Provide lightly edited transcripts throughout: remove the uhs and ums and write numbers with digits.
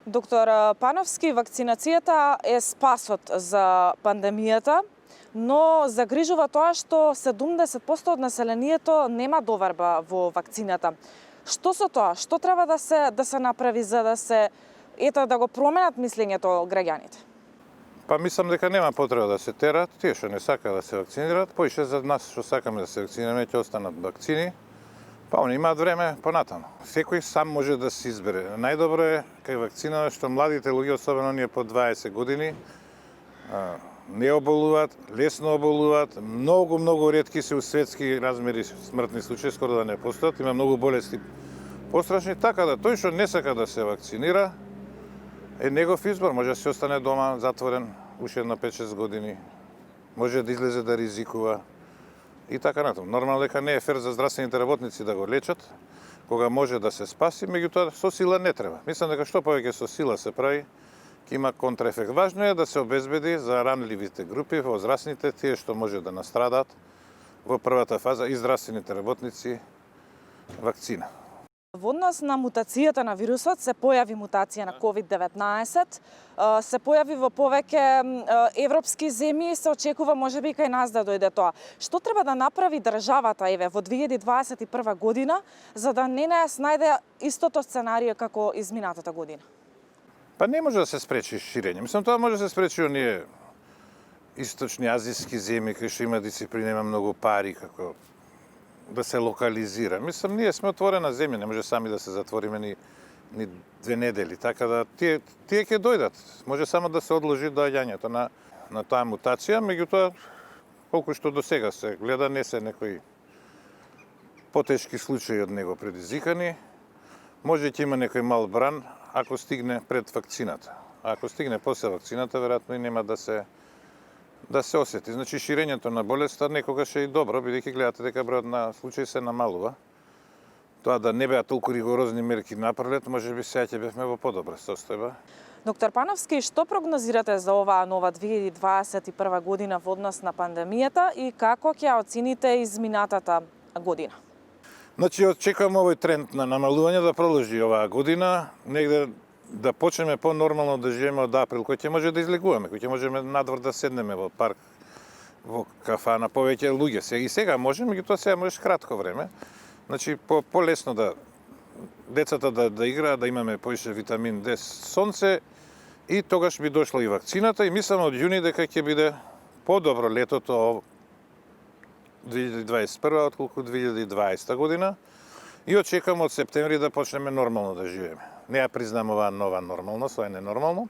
Доктор Пановски, вакцинацијата е спасот за пандемијата, но загрижува тоа што 70% од населението нема доверба во вакцината. Што со тоа? Што треба да се направи за да го променат мислењето граѓаните? Па мислам дека нема потреба да се терат, тие што не сакаат да се вакцинираат, поише за нас што сакаме да се вакцинираме ќе останат вакцини. Па они имаат време понатаму. Секој сам може да се избере. Најдобро е кај вакцина што младите луѓе, особено оние по 20 години, не оболуваат, лесно оболуваат, многу ретки се у светски размери смртни случаи, скоро да не постојат, има многу болести пострашни, така да тој што не сака да се вакцинира е негов избор, може да се остане дома затворен уште на 5-6 години, може да излезе да ризикува и така натаму. Нормално дека не е фер за здравствените работници да го лечат, кога може да се спаси, меѓутоа со сила не треба. Мислам дека што повеќе со сила се прави, ќе има контраефект. Важно е да се обезбеди за ранливите групи, возрастните, тие што може да настрадаат во првата фаза и здравствените работници вакцина. Во однос на мутацијата на вирусот се појави мутација на COVID-19, се појави во повеќе европски земји и се очекува можеби кај нас да дојде тоа. Што треба да направи државата во 2021 година за да не нас најде истото сценарио како изминатата година? Па не може да се спречи ширење. Мислам, тоа може да се спречи оние источни азиски земји кои што има дисциплина, има многу пари, како да се локализира. Мислам, ние сме отворена земја, не може сами да се затвориме ни 2 недели, така да тие ќе дојдат. Може само да се одложи доаѓањето на таа мутација, меѓутоа колку што до сега се гледа, не се некои потешки случаи од него предизвикани. Може ќе има некој мал бран ако стигне пред вакцината. А ако стигне после вакцината, веројатно и нема да се осети. Значи, ширењето на болеста некогаш е и добро, бидејќи гледате дека бројот на случаи се намалува. Тоа да не беа толку ригорозни мерки напред, можеби сега ќе бевме во подобра состојба. Доктор Пановски, што прогнозирате за оваа нова 2021 година во однос на пандемијата и како ќе ја оцените изминатата година? Значи, очекувам овој тренд на намалување да продолжи оваа година, негде да почнеме по-нормално да живееме од април, кој ќе може да излегуваме, кој ќе можеме надвор да седнеме во парк, во кафана, повеќе луѓе. И сега можеме, меѓутоа сега можеш кратко време. Значи, по-лесно да децата да играат, да имаме поише витамин Д, сонце, и тогаш би дошла и вакцината, и мислам од јуни дека ќе биде по-добро летото 2021 отколку 2020 година, и очекувам од септември да почнеме нормално да живееме. Не ја признам оваа нова нормалност, ова е ненормално.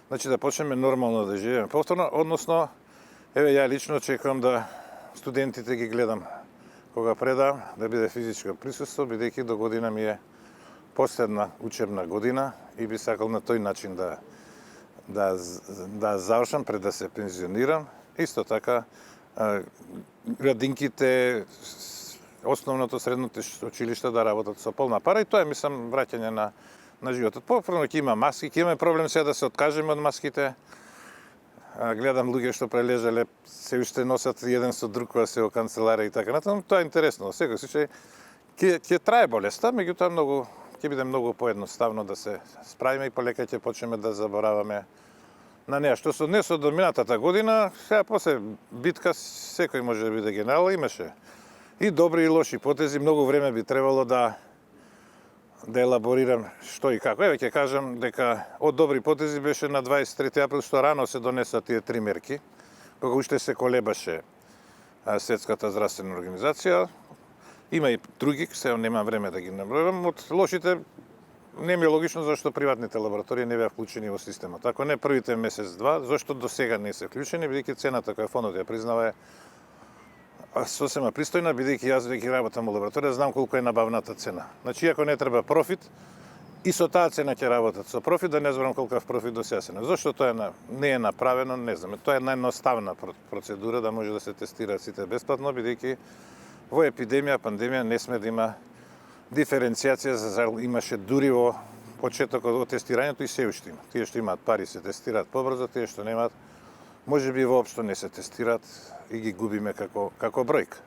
Значи да почнеме нормално да живееме повторно, односно, ја лично очекувам да студентите ги гледам кога предам, да биде физичко присуство, бидејќи до година ми е последна учебна година и би сакал на тој начин да завршам пред да се пензионирам. Исто така, градинките, основното, средното училиште да работат со полна пара, и тоа е, мислам, враќање на животот. Повторно ќе има маски, ќе имаме проблем сега да се откажеме од маските. Гледам луѓе што прележале, се уште носат еден со друг кога се во канцеларија и така натаму. Тоа е интересно. Во секој случај ќе трае болеста, меѓутоа ќе биде многу поедноставно да се справиме и полека ќе почнеме да забораваме на неа. Што се однесе до минатата година, сега после битка секој може да биде генерал, имаше и добри и лоши потези, многу време би требало да елаборирам што и како. Еве ќе кажам дека од добри потези беше на 23 април што рано се донесоа тие 3 мерки, кога уште се колебаше Светската здравствена организација. Има и други, сега немам време да ги набројам. Од лошите не ми е логично зашто приватните лаборатории не беа вклучени во системот. Ако не првите месец-два, зашто до сега не се вклучени, бидејќи цената која фондот ја признава е сосема пристојна, бидејќи јас веќе работам во лабораторија, знам колку е набавната цена. Значи, ако не треба профит, и со таа цена ќе работат со профит, да не зборам колкав профит до сега се. Зошто тоа не е направено, не знам. Тоа е најноставна процедура да може да се тестираат сите бесплатно, бидејќи во епидемија, пандемија не сме да има диференцијација, имаше дури во почетокот од тестирањето и се уште има. Тие што имаат пари се тестираат побрзо, тие што немаат, можеби воопшто не се тестираат и ги губиме како бројка.